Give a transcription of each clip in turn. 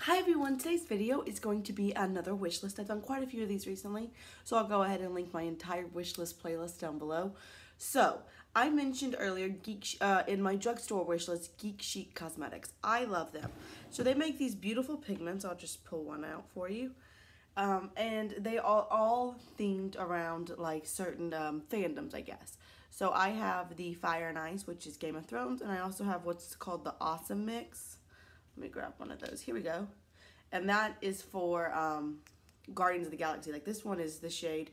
Hi everyone, today's video is going to be another wish list. I've done quite a few of these recently, so I'll go ahead and link my entire wish list playlist down below. So, I mentioned earlier in my drugstore wish list, Geek Chic Cosmetics. I love them. So they make these beautiful pigments. I'll just pull one out for you. And they are all themed around like certain fandoms, I guess. So I have the Fire and Ice, which is Game of Thrones, and I also have what's called the Awesome Mix. Let me grab one of those. Here we go. And that is for Guardians of the Galaxy. Like this one is the shade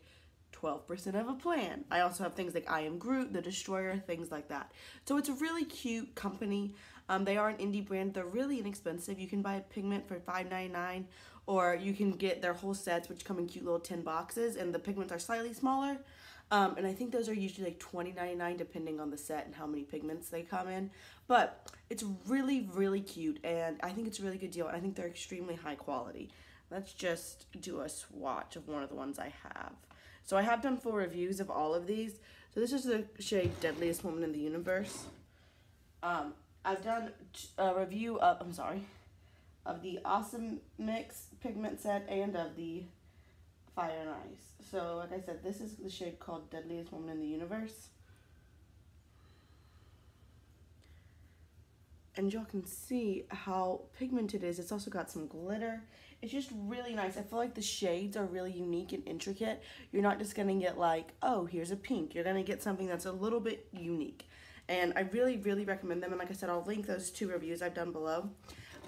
12% of a Plan. I also have things like I Am Groot, The Destroyer, things like that. So it's a really cute company. They are an indie brand. They're really inexpensive. You can buy a pigment for $5.99, or you can get their whole sets, which come in cute little tin boxes, and the pigments are slightly smaller. And I think those are usually like $20.99 depending on the set and how many pigments they come in. But it's really, really cute, and I think it's a really good deal, and I think they're extremely high quality. Let's just do a swatch of one of the ones I have. So I have done full reviews of all of these. So this is the shade Deadliest Woman in the Universe. I've done a review of, of the Awesome Mix pigment set and of the Fire and Ice. So like I said, this is the shade called Deadliest Woman in the Universe. And y'all can see how pigmented it is. It's also got some glitter. It's just really nice. I feel like the shades are really unique and intricate. You're not just gonna get like, oh, here's a pink. You're gonna get something that's a little bit unique. And I really, really recommend them. And like I said, I'll link those two reviews I've done below.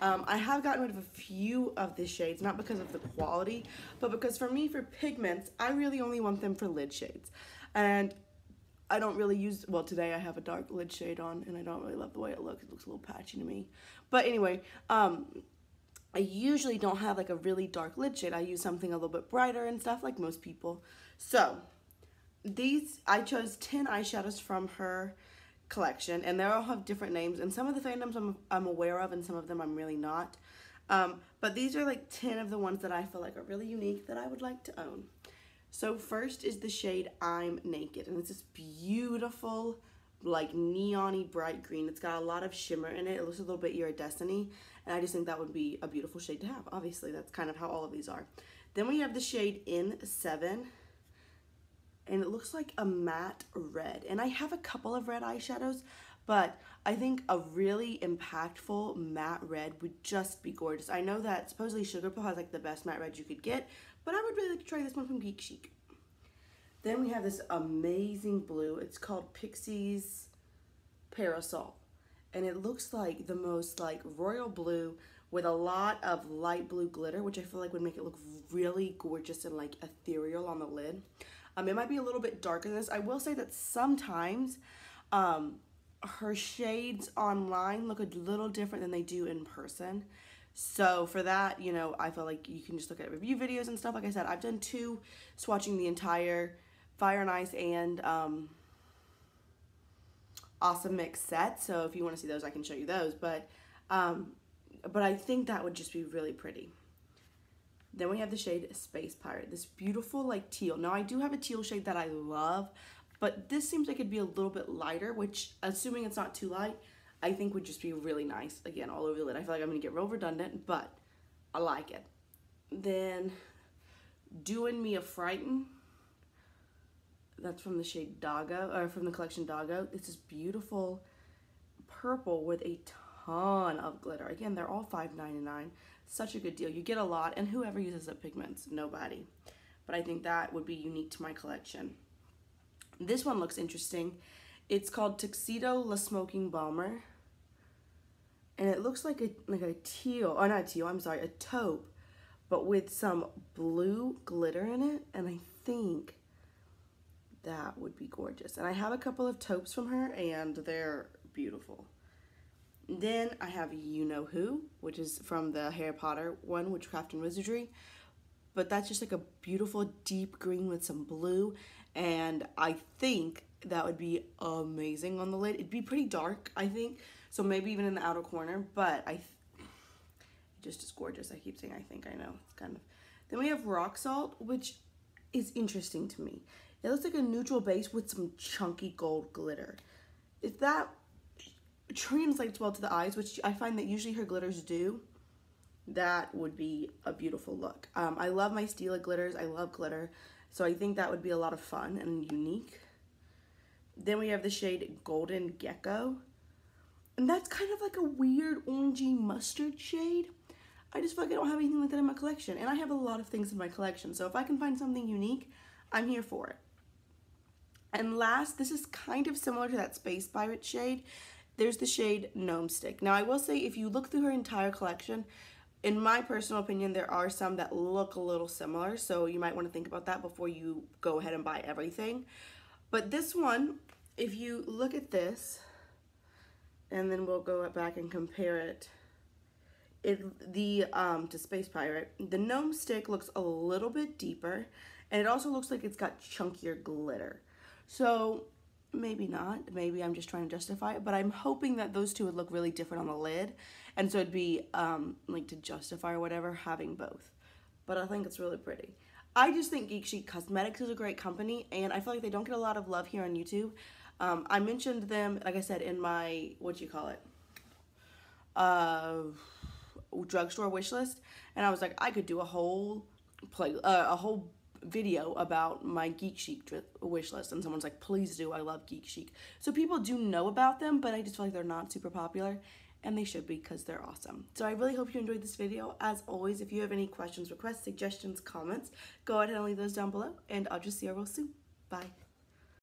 I have gotten rid of a few of the shades, not because of the quality, but because for me, for pigments, I really only want them for lid shades. And I don't really use, well, today I have a dark lid shade on, and I don't really love the way it looks. It looks a little patchy to me. But anyway, I usually don't have like a really dark lid shade. I use something a little bit brighter and stuff like most people. So, I chose 10 eyeshadows from her collection, and they all have different names, and some of the fandoms I'm aware of, and some of them I'm really not. But these are like 10 of the ones that I feel like are really unique that I would like to own. So first is the shade I'm Naked, and it's this beautiful, like neon-y bright green. It's got a lot of shimmer in it. It looks a little bit iridescent-y, and I just think that would be a beautiful shade to have. Obviously, that's kind of how all of these are. Then we have the shade In7, and it looks like a matte red. And I have a couple of red eyeshadows, but I think a really impactful matte red would just be gorgeous. I know that supposedly Sugar Pill has like the best matte red you could get, but I would really like to try this one from Geek Chic. Then we have this amazing blue. It's called Pixi's Parasol. And it looks like the most like royal blue with a lot of light blue glitter, which I feel like would make it look really gorgeous and like ethereal on the lid. It might be a little bit darker than this. I will say that sometimes her shades online look a little different than they do in person. So for that, you know, I feel like you can just look at review videos and stuff. Like I said, I've done 2 swatching the entire Fire and Ice and Awesome Mix set. So if you want to see those, I can show you those. But I think that would just be really pretty. Then we have the shade Space Pirate, this beautiful like teal. Now I do have a teal shade that I love, but this seems like it'd be a little bit lighter, which, assuming it's not too light, I think would just be really nice, again, all over the lid. I feel like I'm gonna get real redundant, but I like it. Then Doing Me a Frighten, that's from the shade Doggo, or from the collection Doggo. It's this beautiful purple with a ton of glitter. Again, they're all $5.99. Such a good deal. You get a lot, and whoever uses up pigments? Nobody. But I think that would be unique to my collection. This one looks interesting. It's called Tuxedo La Smoking Balmer, and it looks like a teal, or not a teal, I'm sorry, a taupe, but with some blue glitter in it, and I think that would be gorgeous. And I have a couple of taupes from her, and they're beautiful. Then I have You Know Who, which is from the Harry Potter one, Witchcraft and Wizardry. But that's just like a beautiful deep green with some blue. And I think that would be amazing on the lid. It'd be pretty dark, I think. So maybe even in the outer corner. But it just is gorgeous. I keep saying I think, I know. It's kind of. Then we have Rock Salt, which is interesting to me. It looks like a neutral base with some chunky gold glitter. If that translates well to the eyes, which I find that usually her glitters do, that would be a beautiful look. I love my Stila glitters. I love glitter. So I think that would be a lot of fun and unique. Then we have the shade Golden Gecko. And that's kind of like a weird orangey mustard shade. I just feel like I don't have anything like that in my collection. And I have a lot of things in my collection. So if I can find something unique, I'm here for it. And last, this is kind of similar to that Space Pirate shade. There's the shade Gnome Stick. Now I will say, if you look through her entire collection, in my personal opinion, there are some that look a little similar. So you might want to think about that before you go ahead and buy everything. But this one, if you look at this, and then we'll go back and compare it, to Space Pirate, the Gnome Stick looks a little bit deeper, and it also looks like it's got chunkier glitter. So maybe not, maybe I'm just trying to justify it, but I'm hoping that those two would look really different on the lid, and so it'd be like to justify or whatever having both. But I think it's really pretty. I just think Geek Chic Cosmetics is a great company, and I feel like they don't get a lot of love here on YouTube. I mentioned them, like I said, in my, drugstore wish list, and I was like, I could do a whole video about my Geek Chic wish list, and someone's like, please do, I love Geek Chic. So people do know about them, but I just feel like they're not super popular, and they should be, because they're awesome. So I really hope you enjoyed this video. As always, if you have any questions, requests, suggestions, comments, go ahead and leave those down below, and I'll just see you real soon. Bye.